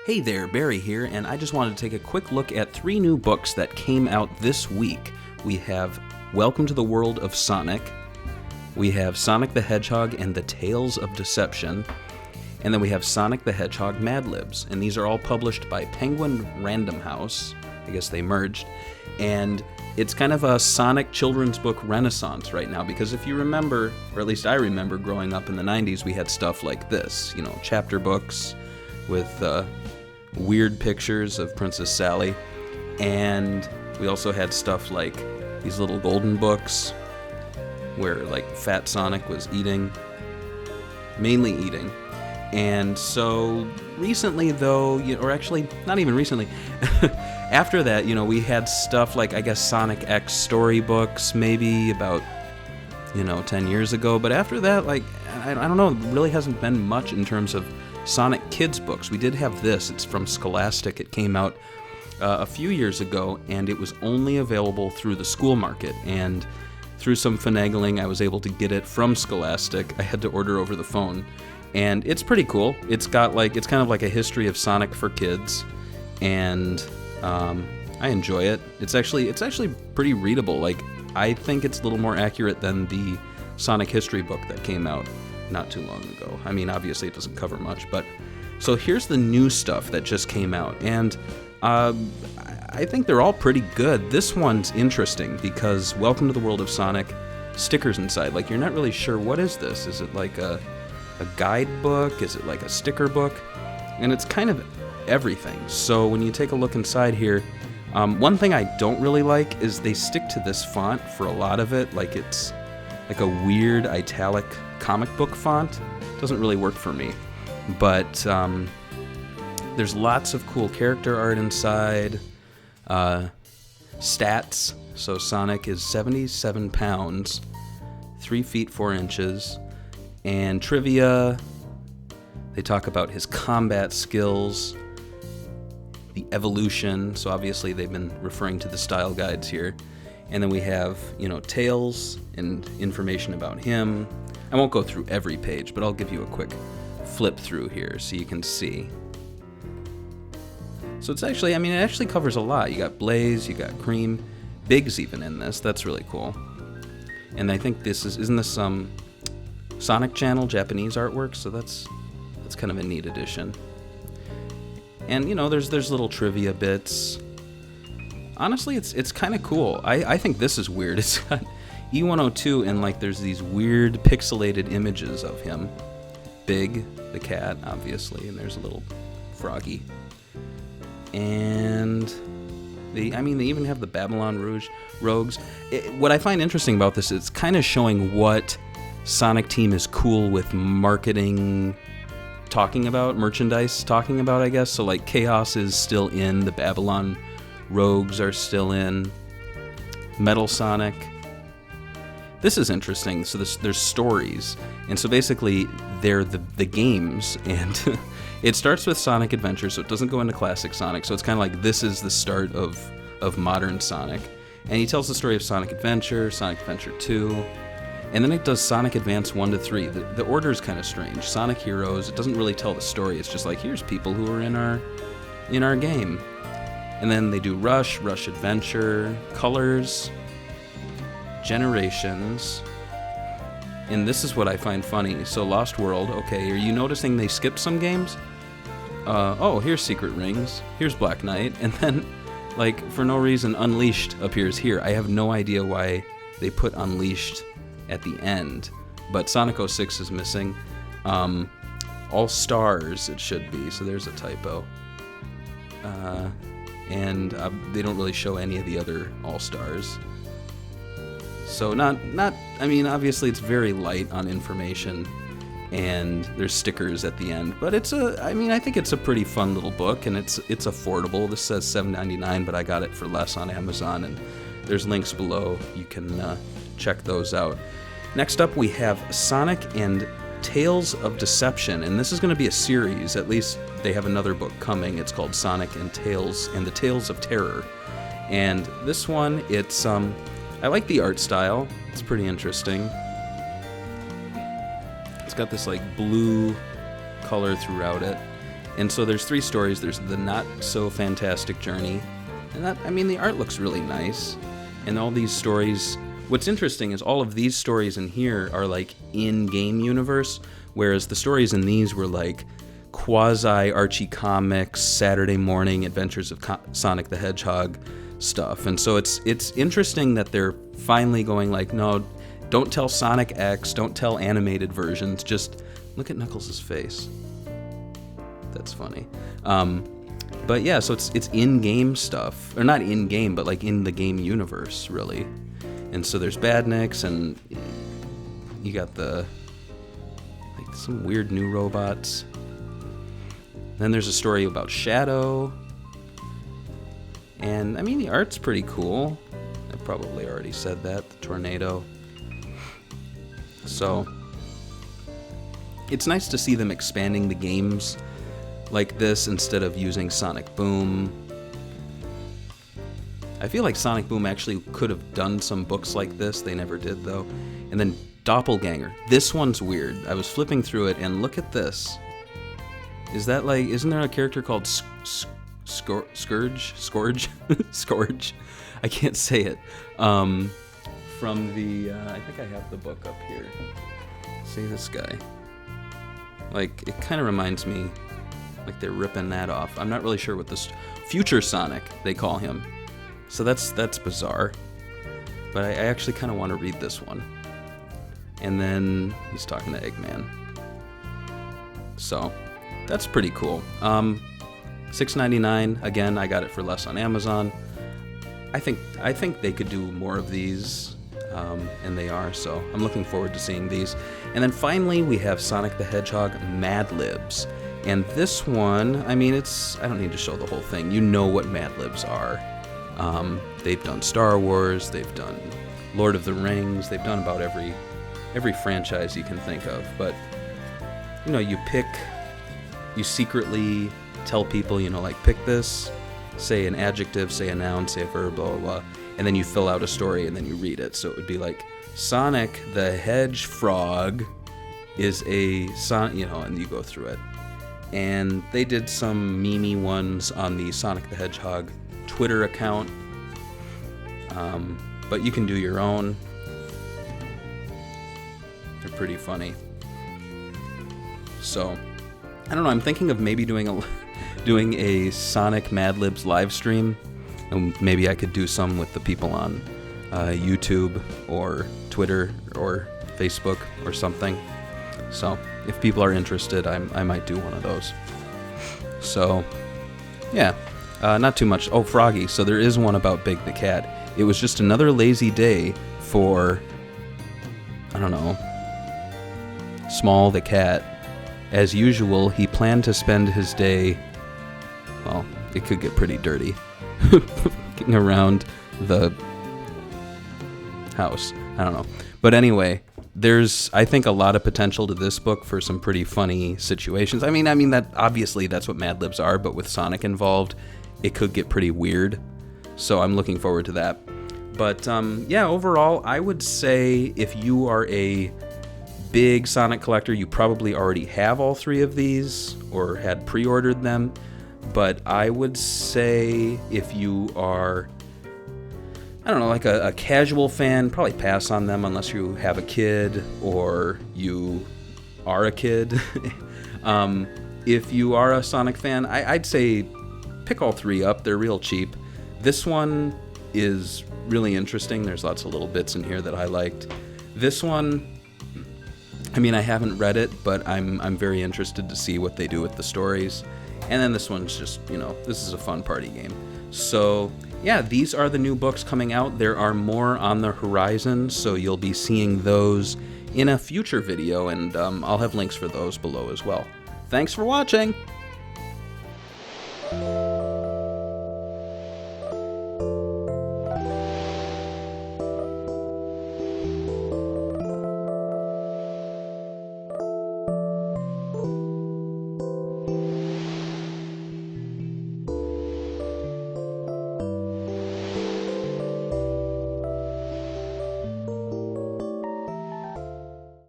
Hey there, Barry here, and I just wanted to take a quick look at 3 new books that came out this week. We have Welcome to the World of Sonic, we have Sonic the Hedgehog and the Tales of Deception, and then we have Sonic the Hedgehog Mad Libs, and these are all published by Penguin Random House. I guess they merged, and it's kind of a Sonic children's book renaissance right now, because if you remember, or at least I remember growing up in the 90s, we had stuff like this, chapter books with weird pictures of Princess Sally, and we also had stuff like these little golden books where like Fat Sonic was mainly eating. And so recently though, or actually not even recently, after that, we had stuff like, I guess, Sonic X storybooks maybe about 10 years ago, but after that, like, I don't know, it really hasn't been much in terms of Sonic Kids books. We did have this. It's from Scholastic. It came out a few years ago, and it was only available through the school market. And through some finagling, I was able to get it from Scholastic. I had to order over the phone, and it's pretty cool. It's kind of like a history of Sonic for kids, and I enjoy it. It's actually pretty readable. Like, I think it's a little more accurate than the Sonic history book that came out not too long ago. I mean, obviously it doesn't cover much, but so here's the new stuff that just came out, and I think they're all pretty good. This one's interesting because Welcome to the World of Sonic, stickers inside. Like, you're not really sure, what is this? Is it like a guidebook? Is it like a sticker book? And it's kind of everything. So when you take a look inside here, one thing I don't really like is they stick to this font for a lot of it. Like, it's like a weird italic comic book font. Doesn't really work for me. But there's lots of cool character art inside. Stats. So Sonic is 77 pounds, 3 feet 4 inches. And trivia, they talk about his combat skills, the evolution. So obviously they've been referring to the style guides here. And then we have, tales and information about him. I won't go through every page, but I'll give you a quick flip through here so you can see. So it's actually, it actually covers a lot. You got Blaze, you got Cream, Big's even in this. That's really cool. And I think isn't this some Sonic Channel Japanese artwork? So that's kind of a neat addition. And there's little trivia bits. Honestly, it's kind of cool. I think this is weird. It's got E102 and like there's these weird pixelated images of him. Big, the cat, obviously, and there's a little froggy. And they even have the Babylon Rouge rogues. What I find interesting about this is it's kind of showing what Sonic Team is cool with marketing, merchandise talking about, I guess. So like Chaos is still in, the Babylon Rogues are still in, Metal Sonic. This is interesting. So there's stories, and so basically they're the games, and it starts with Sonic Adventure, so it doesn't go into classic Sonic. So it's kind of like this is the start of modern Sonic, and he tells the story of Sonic Adventure, Sonic Adventure 2, and then it does Sonic Advance 1 to 3. The order is kind of strange. Sonic Heroes, it doesn't really tell the story. It's just like, here's people who are in our game. And then they do Rush Adventure, Colors, Generations, and this is what I find funny. So Lost World, okay, are you noticing they skipped some games? Here's Secret Rings, here's Black Knight, and then, like, for no reason, Unleashed appears here. I have no idea why they put Unleashed at the end, but Sonic 06 is missing. All Stars, it should be, so there's a typo. And they don't really show any of the other All-Stars. So obviously it's very light on information, and there's stickers at the end, but I think it's a pretty fun little book, and it's affordable. This says $7.99, but I got it for less on Amazon, and there's links below. You can check those out. Next up, we have Sonic and Tales of Deception, and this is going to be a series. At least they have another book coming. It's called Sonic and Tales and the Tales of Terror. And this one, I like the art style. It's pretty interesting. It's got this like blue color throughout it. And so there's 3 stories. There's the Not So Fantastic Journey, and that, I mean, the art looks really nice. And all these stories, what's interesting is all of these stories in here are like in-game universe, whereas the stories in these were like quasi Archie Comics, Saturday morning Adventures of Sonic the Hedgehog stuff. And so it's interesting that they're finally going like, no, don't tell Sonic X, don't tell animated versions, just look at Knuckles' face. That's funny. But yeah, so it's in-game stuff, or not in-game, but like in the game universe, really. And so there's Badniks, and you got the like some weird new robots. Then there's a story about Shadow, and I mean the art's pretty cool. I probably already said that. The tornado. So it's nice to see them expanding the games like this instead of using Sonic Boom. I feel like Sonic Boom actually could have done some books like this. They never did, though. And then Doppelganger. This one's weird. I was flipping through it, and look at this. Is that like... Isn't there a character called Scourge? Scourge? I can't say it. From the... I think I have the book up here. See this guy? Like, it kind of reminds me... Like they're ripping that off. I'm not really sure what this Future Sonic they call him. So that's bizarre. But I actually kind of want to read this one. And then he's talking to Eggman. So that's pretty cool. $6.99. Again, I got it for less on Amazon. I think they could do more of these, and they are. So I'm looking forward to seeing these. And then finally we have Sonic the Hedgehog Mad Libs. And this one, I mean, I don't need to show the whole thing. You know what Mad Libs are. They've done Star Wars, they've done Lord of the Rings, they've done about every franchise you can think of. But, you know, you secretly tell people, you know, like, pick this, say an adjective, say a noun, say a verb, blah, blah, blah. And then you fill out a story and then you read it. So it would be like, Sonic the Hedgehog is a son, you know, and you go through it. And they did some meme-y ones on the Sonic the Hedgehog Twitter account. But you can do your own. They're pretty funny. So, I don't know, I'm thinking of maybe doing a Sonic Mad Libs live stream. And maybe I could do some with the people on YouTube or Twitter or Facebook or something. So, if people are interested, I might do one of those. So, yeah, not too much. Oh, Froggy. So there is one about Big the Cat. It was just another lazy day for, I don't know, Small the Cat. As usual, he planned to spend his day, well, it could get pretty dirty, getting around the house. I don't know. But anyway, there's, I think, a lot of potential to this book for some pretty funny situations. I mean that obviously that's what Mad Libs are, but with Sonic involved, it could get pretty weird. So I'm looking forward to that. But yeah, overall, I would say if you are a big Sonic collector, you probably already have all 3 of these or had pre-ordered them. But I would say if you are, I don't know, like a casual fan, probably pass on them unless you have a kid or you are a kid. If you are a Sonic fan, I'd say pick all 3 up. They're real cheap. This one is really interesting. There's lots of little bits in here that I liked. This one, I mean, I haven't read it, but I'm very interested to see what they do with the stories. And then this one's just, you know, this is a fun party game. So yeah, these are the new books coming out. There are more on the horizon, so you'll be seeing those in a future video, and I'll have links for those below as well. Thanks for watching!